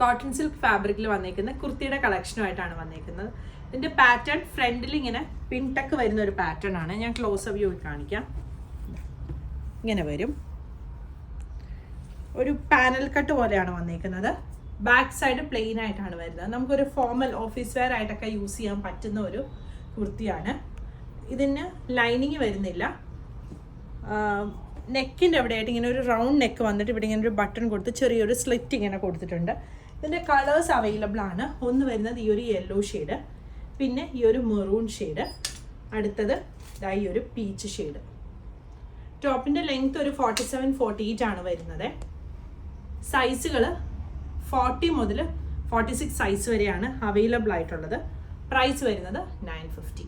Cotton silk ഫാബ്രിക്കിൽ വന്നേക്കുന്ന കുർത്തിയുടെ കളക്ഷനുമായിട്ടാണ് വന്നേക്കുന്നത്. ഇതിൻ്റെ പാറ്റേൺ ഫ്രണ്ടിൽ ഇങ്ങനെ പിൻടക്ക് വരുന്ന ഒരു പാറ്റേൺ ആണ്. ഞാൻ ക്ലോസ് വ്യൂ കാണിക്കാം. ഇങ്ങനെ വരും, ഒരു പാനൽ കട്ട് പോലെയാണ് വന്നേക്കുന്നത്. ബാക്ക് സൈഡ് പ്ലെയിൻ ആയിട്ടാണ് വരുന്നത്. നമുക്കൊരു ഫോർമൽ ഓഫീസ് വെയർ ആയിട്ടൊക്കെ യൂസ് ചെയ്യാൻ പറ്റുന്ന ഒരു കുർത്തിയാണ്. ഇതിന് ലൈനിങ് വരുന്നില്ല. നെക്കിൻ്റെ എവിടെയായിട്ട് ഇങ്ങനെ ഒരു റൗണ്ട് നെക്ക് വന്നിട്ട് ഇവിടെ ഇങ്ങനെ ഒരു ബട്ടൺ കൊടുത്ത് ചെറിയൊരു സ്ലിറ്റ് ഇങ്ങനെ കൊടുത്തിട്ടുണ്ട്. ഇതിൻ്റെ കളേഴ്സ് അവൈലബിൾ ആണ്. ഒന്ന് വരുന്നത് ഈ ഒരു യെല്ലോ ഷെയ്ഡ്, പിന്നെ ഈ ഒരു മെറൂൺ ഷെയ്ഡ്, അടുത്തത് ഈ ഒരു പീച്ച് ഷെയ്ഡ്. ടോപ്പിൻ്റെ ലെങ്ത് ഒരു 47-48 ആണ് വരുന്നത്. സൈസുകൾ 40 മുതൽ 46 സൈസ് വരെയാണ് അവൈലബിൾ ആയിട്ടുള്ളത്. പ്രൈസ് വരുന്നത് 950.